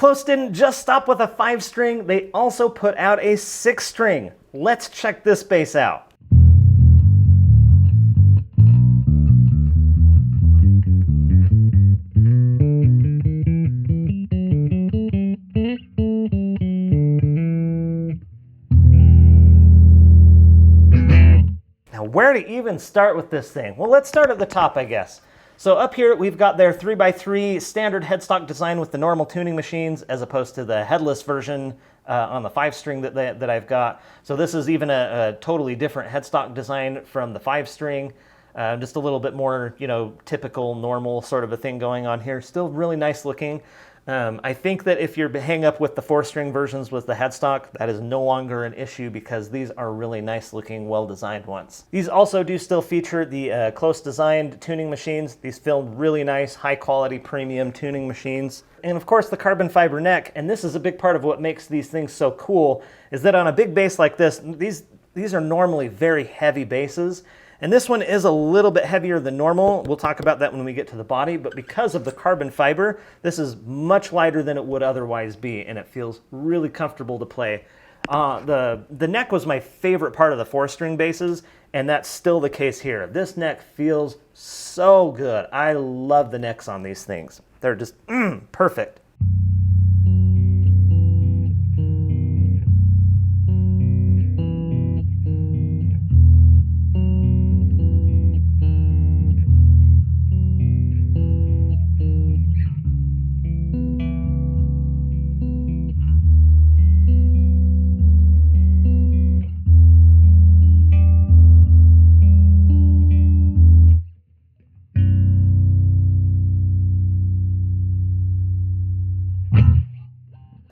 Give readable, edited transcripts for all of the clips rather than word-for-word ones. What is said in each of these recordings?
Klos didn't just stop with a 5-string, they also put out a 6-string. Let's check this bass out. Now, where to even start with this thing? Well, let's start at the top, I guess. So up here, we've got their 3x3 standard headstock design with the normal tuning machines, as opposed to the headless version on the 5-string that I've got. So this is even a totally different headstock design from the 5-string. Just a little bit more, typical, normal sort of a thing going on here. Still really nice looking. I think that if you're hang up with the 4-string versions with the headstock, that is no longer an issue because these are really nice looking, well-designed ones. These also do still feature the Klos designed tuning machines. These feel really nice, high quality, premium tuning machines. And of course the carbon fiber neck, and this is a big part of what makes these things so cool, is that on a big bass like this, these are normally very heavy basses. And this one is a little bit heavier than normal. We'll talk about that when we get to the body, but because of the carbon fiber, this is much lighter than it would otherwise be, and it feels really comfortable to play. The neck was my favorite part of the 4-string basses, and that's still the case here. This neck feels so good. I love the necks on these things. They're just perfect.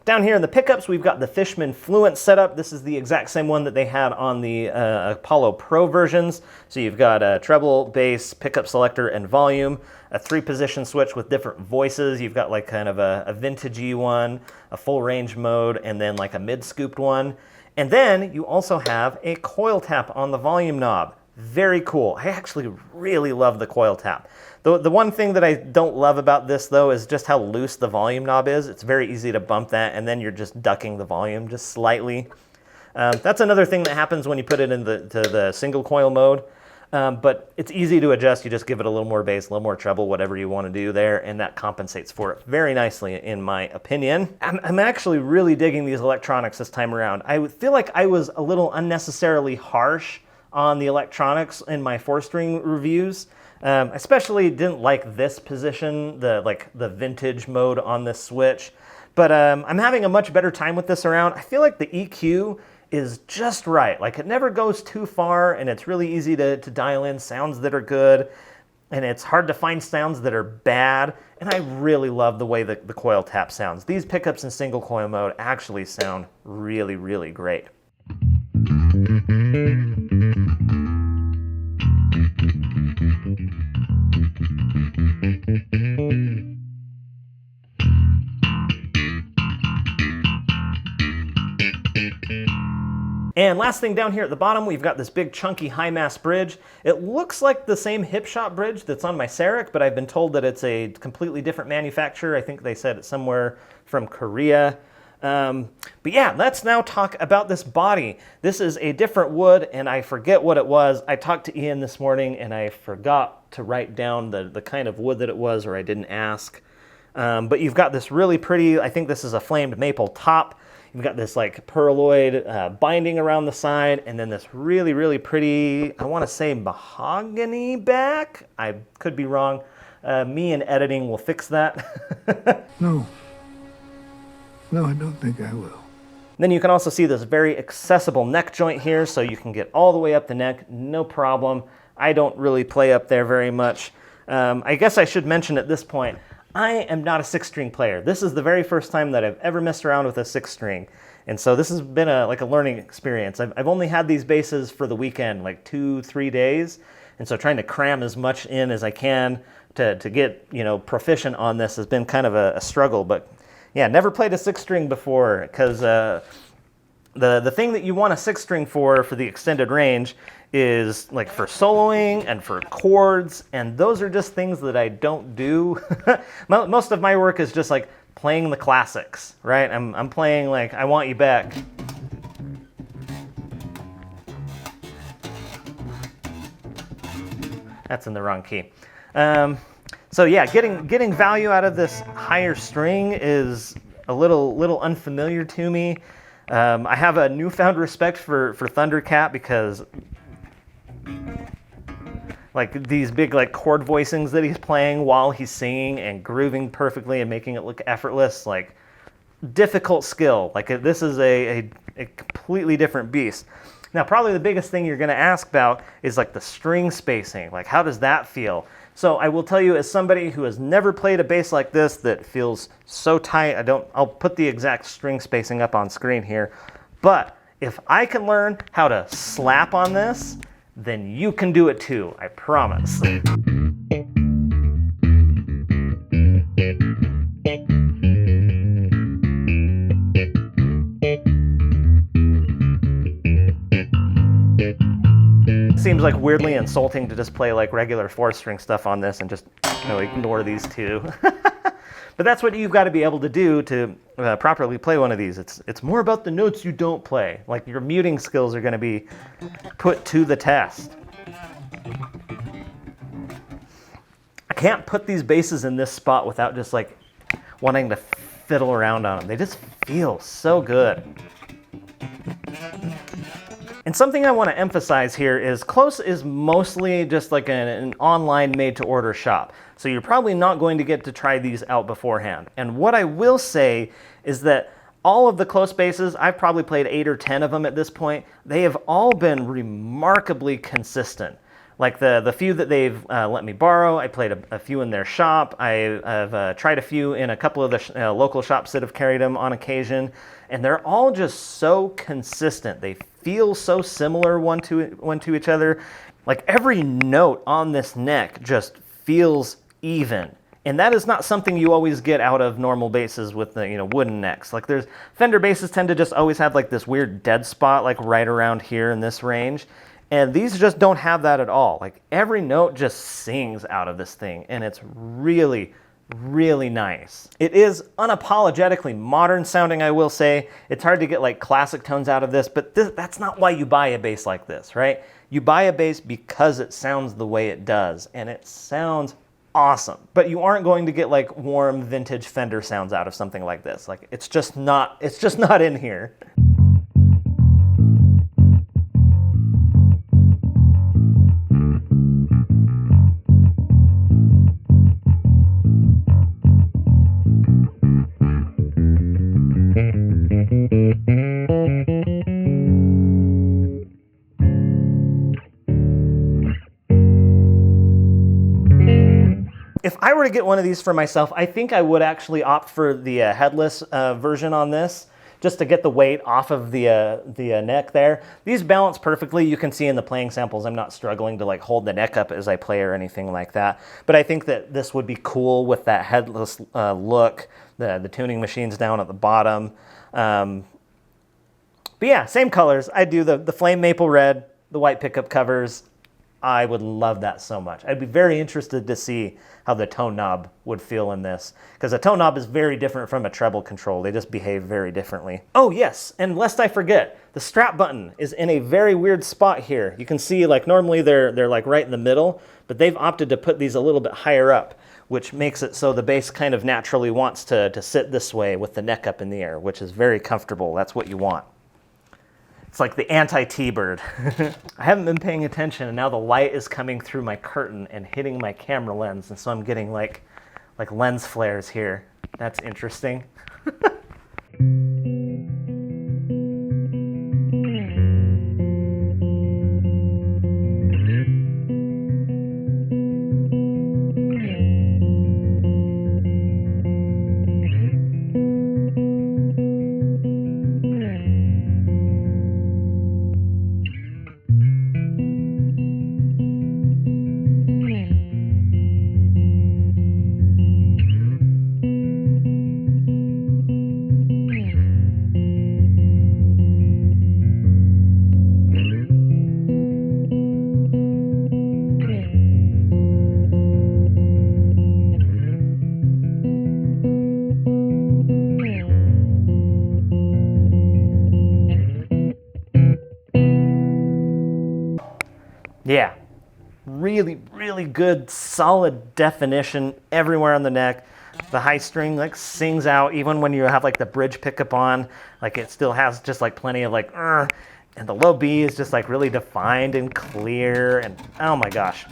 Down here in the pickups, we've got the Fishman Fluent setup. This is the exact same one that they had on the Apollo Pro versions. So you've got a treble, bass, pickup selector, and volume, a 3-position switch with different voices. You've got like kind of a vintagey one, a full range mode, and then like a mid-scooped one. And then you also have a coil tap on the volume knob. Very cool. I actually really love the coil tap. The one thing that I don't love about this, though, is just how loose the volume knob is. It's very easy to bump that, and then you're just ducking the volume just slightly. That's another thing that happens when you put it in the single coil mode. But it's easy to adjust. You just give it a little more bass, a little more treble, whatever you want to do there, and that compensates for it very nicely, in my opinion. I'm actually really digging these electronics this time around. I feel like I was a little unnecessarily harsh on the electronics in my 4-string reviews. Especially didn't like this position, the vintage mode on this switch. But I'm having a much better time with this around. I feel like the EQ is just right. Like, it never goes too far, and it's really easy to dial in sounds that are good, and it's hard to find sounds that are bad. And I really love the way that the coil tap sounds. These pickups in single coil mode actually sound really, really great. And last thing down here at the bottom, we've got this big chunky high mass bridge. It looks like the same hip shot bridge that's on my Sarek, but I've been told that it's a completely different manufacturer. I think they said it's somewhere from Korea. But yeah, let's now talk about this body. This is a different wood, and I forget what it was. I talked to Ian this morning, and I forgot to write down the kind of wood that it was, or I didn't ask. But you've got this really pretty, I think this is a flamed maple top. You've got this like pearloid binding around the side, and then this really, really pretty, I want to say mahogany back. I could be wrong. Me in editing will fix that. No, I don't think I will. Then you can also see this very accessible neck joint here, so you can get all the way up the neck, no problem. I don't really play up there very much. I guess I should mention at this point, I am not a 6-string player. This is the very first time that I've ever messed around with a 6-string. And so this has been a learning experience. I've only had these basses for the weekend, like 2-3 days. And so trying to cram as much in as I can to get, proficient on this has been kind of a struggle. But yeah, never played a 6-string before, because the thing that you want a 6-string for the extended range is like for soloing and for chords, and those are just things that I don't do. Most of my work is just like playing the classics, right? I'm playing like I Want You Back. That's in the wrong key. So yeah, getting value out of this higher string is a little unfamiliar to me. I have a newfound respect for Thundercat because like these big like chord voicings that he's playing while he's singing and grooving perfectly and making it look effortless, like difficult skill. Like this is a completely different beast. Now, probably the biggest thing you're going to ask about is like the string spacing. Like, how does that feel? So I will tell you, as somebody who has never played a bass like this that feels so tight, I'll put the exact string spacing up on screen here. But if I can learn how to slap on this, then you can do it too, I promise. Seems like weirdly insulting to just play like regular 4-string stuff on this and just ignore these two. But that's what you've got to be able to do to properly play one of these. It's more about the notes you don't play. Like your muting skills are going to be put to the test. I can't put these basses in this spot without just like wanting to fiddle around on them. They just feel so good. And something I want to emphasize here is Klos is mostly just like an online made-to-order shop. So you're probably not going to get to try these out beforehand. And what I will say is that all of the Klos basses, I've probably played 8 or 10 of them at this point, they have all been remarkably consistent. Like the few that they've let me borrow, I played a few in their shop. I've tried a few in a couple of the local shops that have carried them on occasion. And they're all just so consistent. They feel so similar one to each other. Like every note on this neck just feels even. And that is not something you always get out of normal basses with the wooden necks. Like there's Fender basses tend to just always have like this weird dead spot like right around here in this range. And these just don't have that at all. Like every note just sings out of this thing, and it's really, really nice. It is unapologetically modern sounding, I will say. It's hard to get like classic tones out of this, but that's not why you buy a bass like this, right? You buy a bass because it sounds the way it does, and it sounds awesome. But you aren't going to get like warm vintage Fender sounds out of something like this. Like it's just not in here. If I were to get one of these for myself, I think I would actually opt for the headless version on this, just to get the weight off of the neck there. These balance perfectly. You can see in the playing samples I'm not struggling to like hold the neck up as I play or anything like that. But I think that this would be cool with that headless look, the tuning machines down at the bottom. But yeah, same colors. I do the flame maple red, the white pickup covers. I would love that so much. I'd be very interested to see how the tone knob would feel in this, because a tone knob is very different from a treble control. They just behave very differently. Oh yes, and lest I forget, the strap button is in a very weird spot here. You can see like normally they're like right in the middle, but they've opted to put these a little bit higher up, which makes it so the bass kind of naturally wants to sit this way with the neck up in the air, which is very comfortable. That's what you want. It's like the anti-T-bird. I haven't been paying attention, and now the light is coming through my curtain and hitting my camera lens, and so I'm getting like lens flares here. That's interesting. Yeah, really, really good, solid definition everywhere on the neck. The high string like sings out even when you have like the bridge pickup on, like it still has just like plenty of like, and the low B is just like really defined and clear, and oh my gosh.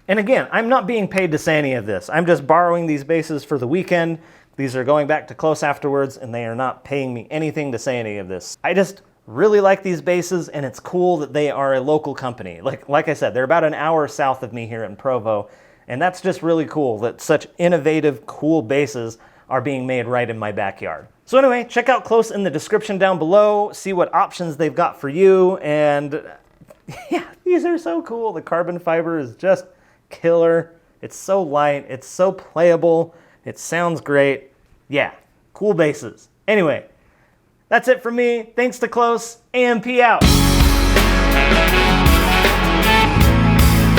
And again, I'm not being paid to say any of this. I'm just borrowing these basses for the weekend. These are going back to Klos afterwards, and they are not paying me anything to say any of this. I just really like these basses, and it's cool that they are a local company. Like I said, they're about an hour south of me here in Provo, and that's just really cool that such innovative, cool basses are being made right in my backyard. So anyway, check out Klos in the description down below, see what options they've got for you, and yeah, these are so cool. The carbon fiber is just killer. It's so light, it's so playable, it sounds great. Yeah, cool basses. Anyway, that's it for me. Thanks to Klos. AMP out.